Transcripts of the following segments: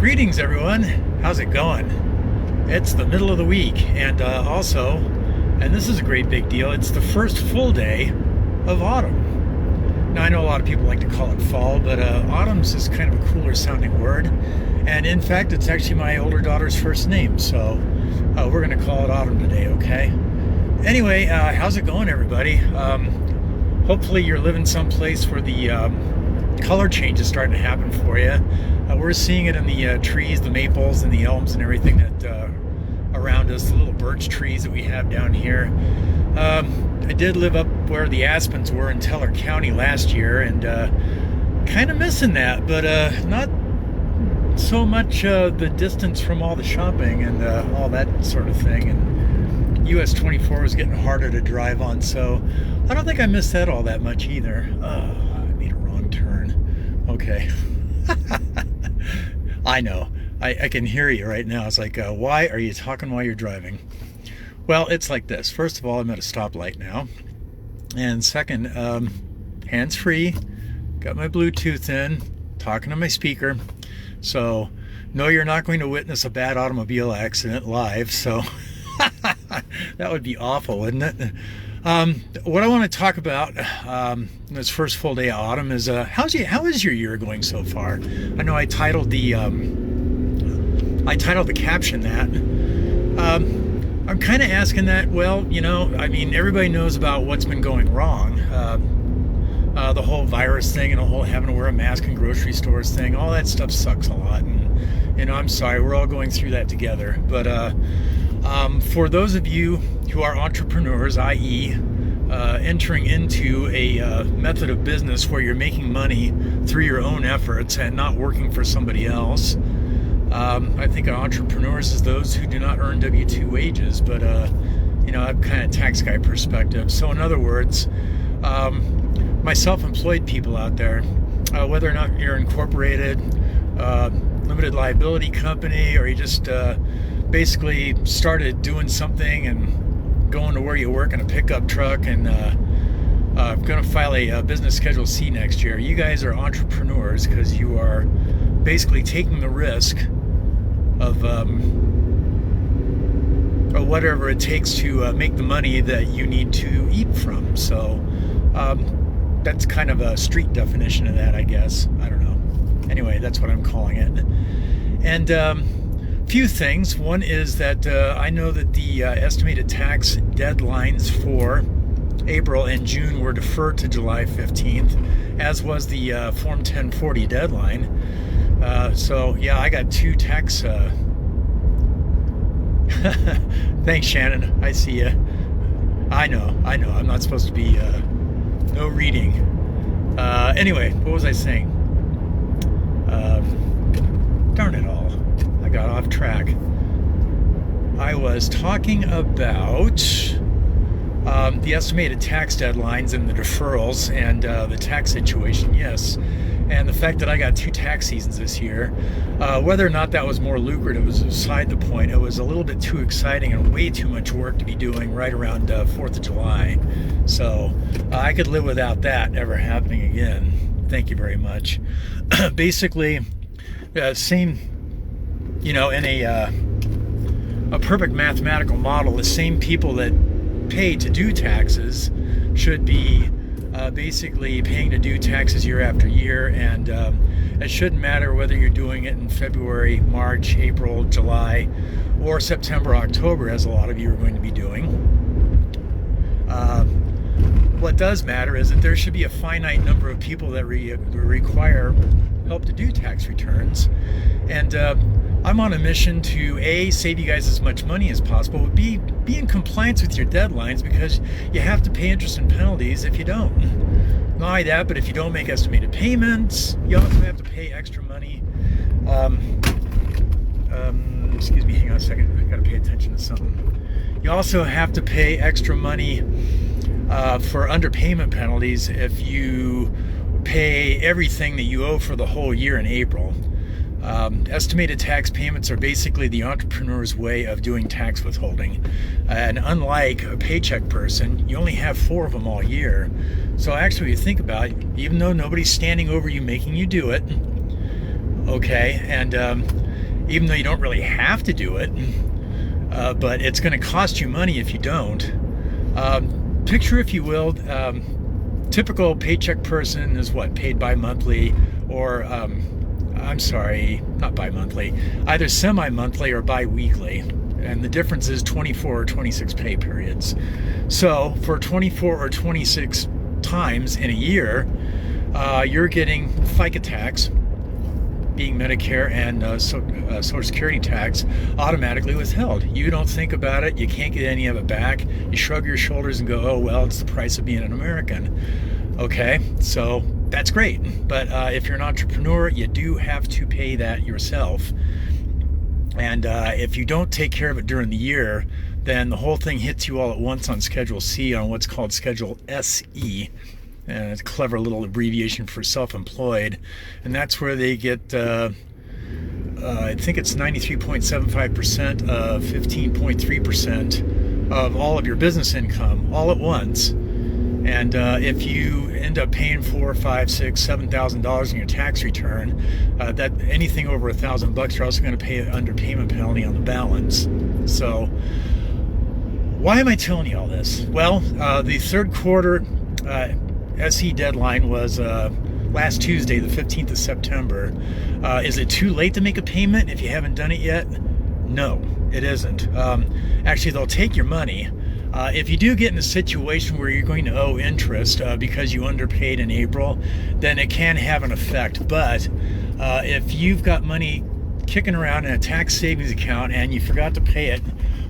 Greetings, everyone. How's it going? It's the middle of the week, and and this is a great big deal, it's the first full day of autumn. Now, I know a lot of people like to call it fall, but autumn's is kind of a cooler sounding word. And in fact, it's actually my older daughter's first name, so we're going to call it autumn today, okay? Anyway, how's it going, everybody? Hopefully you're living someplace where the color change is starting to happen for you. We're seeing it in the trees, the maples and the elms and everything that around us, the little birch trees that we have down here. I did live up where the aspens were in Teller County last year, and kind of missing that, but not so much the distance from all the shopping and all that sort of thing. And US 24 was getting harder to drive on, so I don't think I missed that all that much either. I made a wrong turn. Okay. I know. I can hear you right now. It's like, why are you talking while you're driving? Well, it's like this. First of all, I'm at a stoplight now. And second, hands-free. Got my Bluetooth in, talking to my speaker. So, no, you're not going to witness a bad automobile accident live. So, that would be awful, wouldn't it? What I want to talk about this first full day of autumn is how is your year going so far? I know I titled the caption that. I'm kind of asking that. Well, you know, I mean, everybody knows about what's been going wrong. The whole virus thing and the whole having to wear a mask in grocery stores thing. All that stuff sucks a lot. And you know, I'm sorry, we're all going through that together. But for those of you who are entrepreneurs, i.e., entering into a method of business where you're making money through your own efforts and not working for somebody else, I think entrepreneurs is those who do not earn W-2 wages, but you know, I'm kind of tax guy perspective. So in other words, my self-employed people out there, whether or not you're incorporated, limited liability company, or you just basically started doing something and going to where you work in a pickup truck and going to file a business schedule C next year. You guys are entrepreneurs because you are basically taking the risk of or whatever it takes to make the money that you need to eat from. So that's kind of a street definition of that, I guess. I don't know. Anyway, that's what I'm calling it. And few things. One is that I know that the estimated tax deadlines for April and June were deferred to July 15th, as was the Form 1040 deadline. So yeah, I got two tax. Thanks, Shannon. I see you. I know. I'm not supposed to be no reading. Anyway, what was I saying? Darn it all. I got off track. I was talking about the estimated tax deadlines and the deferrals and the tax situation, yes. And the fact that I got two tax seasons this year, whether or not that was more lucrative was beside the point. It was a little bit too exciting and way too much work to be doing right around 4th of July. So I could live without that ever happening again. Thank you very much. Basically, same, you know, in a perfect mathematical model, the same people that pay to do taxes should be basically paying to do taxes year after year, and it shouldn't matter whether you're doing it in February, March, April, July, or September, October, as a lot of you are going to be doing. What does matter is that there should be a finite number of people that require help to do tax returns, and I'm on a mission to A, save you guys as much money as possible, but B, be in compliance with your deadlines, because you have to pay interest and penalties if you don't. Not only that, but if you don't make estimated payments, you also have to pay extra money. Excuse me, hang on a second, I gotta pay attention to something. You also have to pay extra money for underpayment penalties if you pay everything that you owe for the whole year in April. Estimated tax payments are basically the entrepreneur's way of doing tax withholding. And unlike a paycheck person, you only have 4 of them all year. So actually, if you think about it, even though nobody's standing over you making you do it, okay, and even though you don't really have to do it. But it's going to cost you money if you don't. Picture, if you will, typical paycheck person is what, paid bi-monthly, or I'm sorry, not bi-monthly, either semi-monthly or bi-weekly. And the difference is 24 or 26 pay periods. So for 24 or 26 times in a year, you're getting FICA tax, being Medicare, and Social Security tax automatically withheld. You don't think about it. You can't get any of it back. You shrug your shoulders and go, oh, well, it's the price of being an American. Okay, so that's great. But if you're an entrepreneur, you do have to pay that yourself. And if you don't take care of it during the year, then the whole thing hits you all at once on Schedule C, on what's called Schedule SE. And it's a clever little abbreviation for self-employed. And that's where they get, I think it's 93.75% of 15.3% of all of your business income all at once. And if you end up paying $4,000, $5,000, $6,000, $7,000 in your tax return, that anything over $1,000, you're also going to pay an underpayment penalty on the balance. So why am I telling you all this? Well, the third quarter SE deadline was last Tuesday, the 15th of September. Is it too late to make a payment if you haven't done it yet? No, it isn't. Actually, they'll take your money. If you do get in a situation where you're going to owe interest because you underpaid in April, then it can have an effect. But if you've got money kicking around in a tax savings account and you forgot to pay it,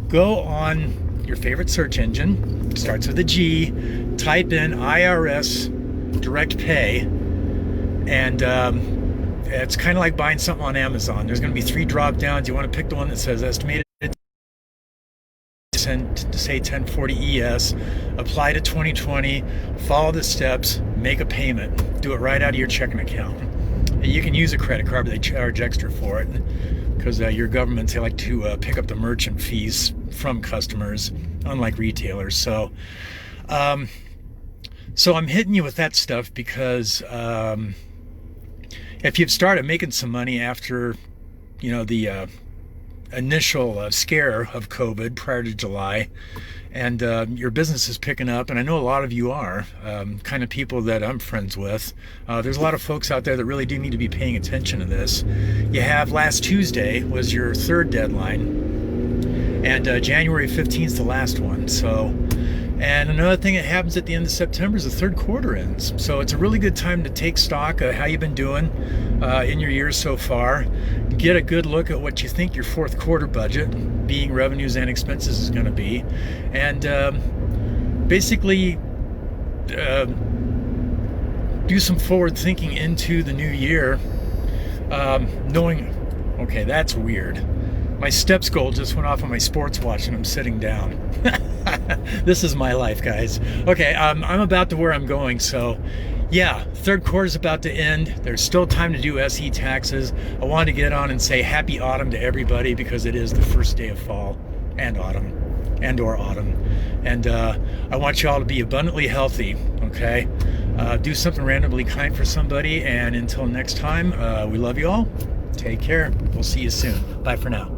go on your favorite search engine, starts with a G, type in IRS direct pay, and it's kind of like buying something on Amazon. There's going to be 3 drop downs. You want to pick the one that says estimated, say 1040 ES, apply to 2020, follow the steps, make a payment, do it right out of your checking account. And you can use a credit card, but they charge extra for it because your governments, they like to pick up the merchant fees from customers, unlike retailers. So I'm hitting you with that stuff because if you've started making some money after, the initial scare of COVID prior to July, and your business is picking up, and I know a lot of you are, kind of people that I'm friends with. There's a lot of folks out there that really do need to be paying attention to this. You have last Tuesday was your third deadline, and January 15th is the last one. So, and another thing that happens at the end of September is the third quarter ends. So it's a really good time to take stock of how you've been doing in your year so far. Get a good look at what you think your fourth quarter budget, being revenues and expenses, is going to be. And basically do some forward thinking into the new year, knowing, okay, that's weird. My steps goal just went off on my sports watch and I'm sitting down. This is my life, guys. Okay, I'm about to where I'm going, so yeah, third quarter's about to end. There's still time to do SE taxes. I wanted to get on and say happy autumn to everybody because it is the first day of fall and autumn, or autumn. And I want you all to be abundantly healthy, okay? Do something randomly kind for somebody, and until next time, we love you all. Take care. We'll see you soon. Bye for now.